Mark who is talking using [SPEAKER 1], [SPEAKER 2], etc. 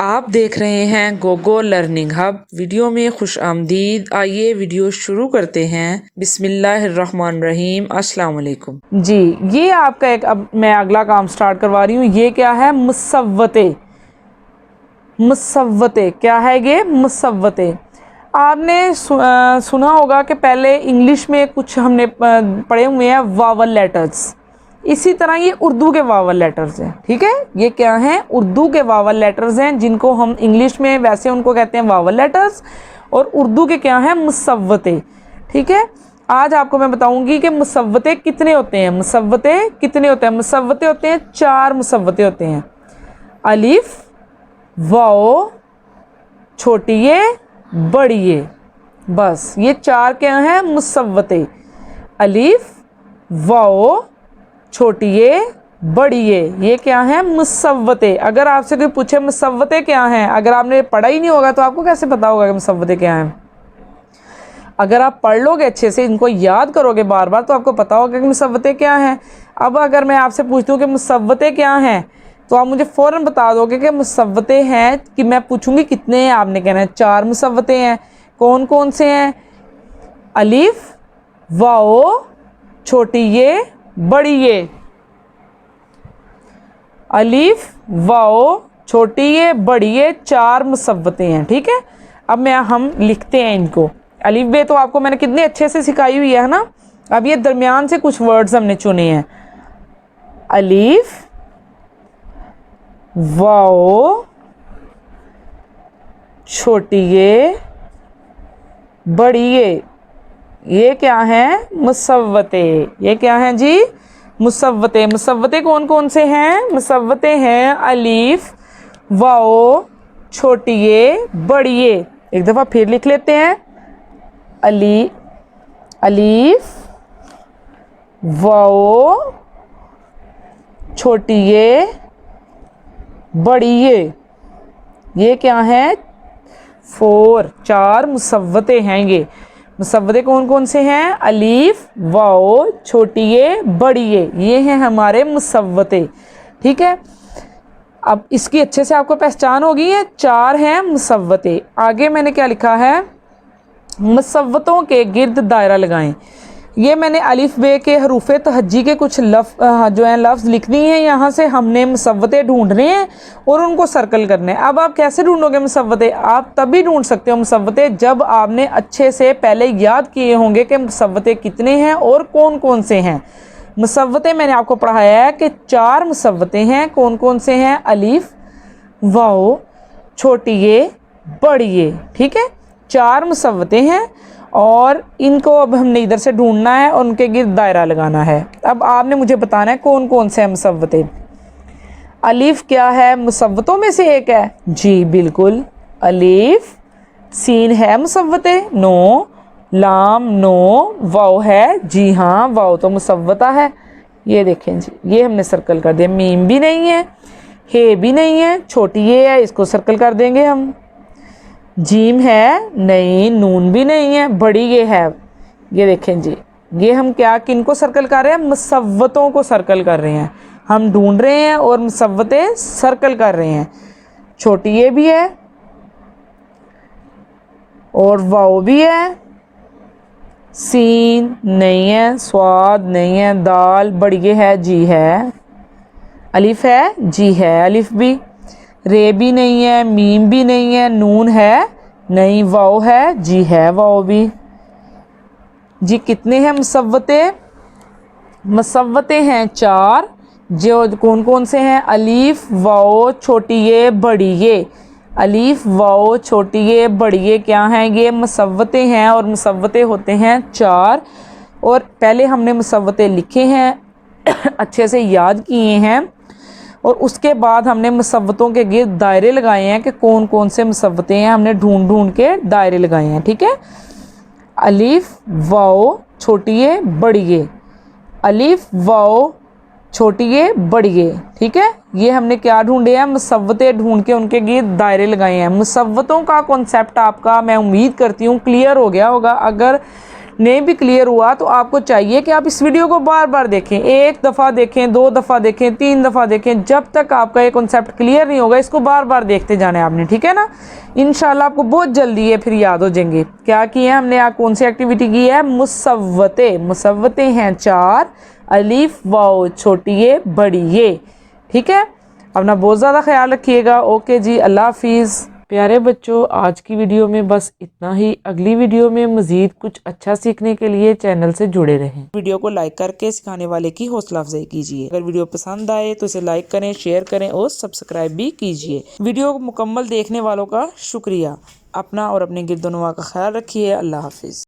[SPEAKER 1] आप देख रहे हैं गोगो लर्निंग हब। वीडियो में खुश आमदीद। आइए वीडियो शुरू करते हैं। बिस्मिल्लाहिर्रहमानिर्रहीम। अस्सलाम वालेकुम जी। ये आपका एक अब मैं अगला काम स्टार्ट करवा रही हूँ। ये क्या है? मुसव्वते। मुसव्वते क्या है? ये मुसव्वते। आपने सुना होगा कि पहले इंग्लिश में कुछ हमने पढ़े हुए हैं वावल लेटर्स। इसी तरह ये उर्दू के वावल लेटर्स हैं। ठीक है, ये क्या हैं? उर्दू के वावल लेटर्स हैं, जिनको हम इंग्लिश में वैसे उनको कहते हैं वावल लेटर्स, और उर्दू के क्या हैं? मुसव्वते। ठीक है, आज आपको मैं बताऊंगी कि मुसव्वते कितने होते हैं। मुसव्वते कितने होते हैं? मुसव्वते होते हैं 4 मुसव्वते होते हैं। अलिफ, वाओ, छोटी ये, बड़ी ये, बस ये 4 क्या हैं? मुसव्वते। अलिफ, वाओ, छोटी ये, बड़ी ये क्या है? मुसव्वते। अगर आपसे कोई पूछे मुसव्वते क्या हैं, अगर आपने पढ़ा ही नहीं होगा तो आपको कैसे पता होगा कि मुसव्वते क्या हैं? अगर आप पढ़ लोगे अच्छे से, इनको याद करोगे बार बार, तो आपको पता होगा कि मुसव्वते क्या हैं। अब अगर मैं आपसे पूछती हूँ कि मुसव्वते क्या हैं, तो आप मुझे फ़ौरन बता दोगे कि मुसव्वते हैं। कि मैं पूछूंगी कितने हैं, आपने कहना है 4 मुसव्वते हैं। कौन कौन से हैं? अलिफ, वाओ, छोटी ये, बड़ी ये। अलिफ, वाओ, छोटी ये, बड़ी ये, 4 मुसव्वते हैं। ठीक है, अब हम लिखते हैं इनको। अलिफ बे तो आपको मैंने कितने अच्छे से सिखाई हुई है ना। अब ये दरमियान से कुछ वर्ड्स हमने चुने हैं। अलिफ, वाओ, छोटी ये, बड़ी ये क्या है? मुसव्वते। ये क्या है जी? मुसव्वते। मुसव्वते कौन कौन से हैं? मुसव्वते हैं अलिफ, वाओ, छोटी ये, बड़ी ये। एक दफ़ा फिर लिख लेते हैं। अलिफ, वाओ, छोटी ये, बड़ी ये क्या है? 4 मुसव्वते हैं। ये मुसव्वते कौन कौन से हैं? अलिफ, वाओ, छोटी ये, बड़ी ये हैं हमारे मुसव्वते। ठीक है, अब इसकी अच्छे से आपको पहचान होगी। ये 4 हैं मुसव्वते। आगे मैंने क्या लिखा है? मुसव्वतों के गिर्द दायरा लगाएं। ये मैंने अलिफ बे के हरूफ तहज्जी के कुछ जो हैं लफ्ज़ लिख दिए हैं। यहाँ से हमने मुसव्वते ढूंढने हैं और उनको सर्कल करने हैं। अब आप कैसे ढूंढोगे मुसव्वते? आप तभी ढूंढ सकते हो मुसव्वते जब आपने अच्छे से पहले याद किए होंगे कि मुसव्वते कितने हैं और कौन कौन से हैं। मुसव्वते मैंने आपको पढ़ाया है कि 4 मुसव्वते हैं। कौन कौन से हैं? अलिफ, वाओ, छोटी ये, बड़ी ये। ठीक है, 4 मुसव्वते हैं और इनको अब हमने इधर से ढूंढना है और उनके गिर्द दायरा लगाना है। अब आपने मुझे बताना है कौन कौन से हैं मुसव्वते। अलिफ क्या है? मुसव्वतों में से एक है जी, बिल्कुल। अलिफ। सीन है मुसव्वते? नो। लाम? नो। वाओ है? जी हाँ, वाओ तो मुसव्वता है। ये देखें जी, ये हमने सर्कल कर दिया। मीम भी नहीं है, हे भी नहीं है, छोटी ये है, इसको सर्कल कर देंगे हम। जीम है? नहीं। नून भी नहीं है, बड़ी ये है। ये देखें जी, ये हम क्या किनको सर्कल कर रहे हैं? मुसव्वतों को सर्कल कर रहे हैं। हम ढूंढ रहे हैं और मुसव्वते सर्कल कर रहे हैं। छोटी ये भी है और वाओ भी है। सीन नहीं है, स्वाद नहीं है, दाल, बड़ी ये है, जी है। अलिफ है? जी है, अलिफ भी। रे भी नहीं है, मीम भी नहीं है, नून है? नहीं। वाओ है? जी है, वाओ भी। जी कितने हैं मुसव्वते? मुसव्वते हैं 4। जो कौन कौन से हैं? अलिफ, वाओ, छोटी ये, बड़ी ये। अलिफ, वाओ, छोटी ये, बड़ी ये क्या हैं? ये मुसव्वते हैं और मुसव्वते होते हैं 4। और पहले हमने मुसव्वते लिखे हैं अच्छे से याद किए हैं और उसके बाद हमने मुसव्वतों के गिर्द दायरे लगाए हैं कि कौन कौन से मुसव्वते हैं। हमने ढूंढ ढूंढ के दायरे लगाए हैं। ठीक है, अलिफ, वाओ, छोटी ये, बड़ी ये। अलिफ, वाओ, छोटी ये, बड़ी ये। ठीक है, ये हमने क्या ढूंढे हैं? मुसव्वते ढूंढ के उनके गिर्द दायरे लगाए हैं। मुसव्वतों का कॉन्सेप्ट आपका मैं उम्मीद करती हूँ क्लियर हो गया होगा। अगर नहीं भी क्लियर हुआ तो आपको चाहिए कि आप इस वीडियो को बार बार देखें, 1 दफ़ा देखें, 2 दफ़ा देखें, 3 दफ़ा देखें, जब तक आपका ये कॉन्सेप्ट क्लियर नहीं होगा इसको बार बार देखते जाना है आपने, ठीक है ना। इंशाल्लाह आपको बहुत जल्दी ये फिर याद हो जाएंगे। क्या किए हमने, कौन सी एक्टिविटी की है, मुसव्वते। मुसव्वते हैं 4, अलीफ वाओ छोटी ये बड़ी ये, ठीक है। अपना बहुत ज़्यादा ख्याल रखिएगा। ओके जी, अल्लाह हाफिज़। प्यारे बच्चों, आज की वीडियो में बस इतना ही। अगली वीडियो में मज़ीद कुछ अच्छा सीखने के लिए चैनल से जुड़े रहें। वीडियो को लाइक करके सिखाने वाले की हौसला अफजाई कीजिए। अगर वीडियो पसंद आए तो इसे लाइक करें, शेयर करें और सब्सक्राइब भी कीजिए। वीडियो को मुकम्मल देखने वालों का शुक्रिया। अपना और अपने गिरदोनवा का ख्याल रखिए। अल्लाह हाफिज़।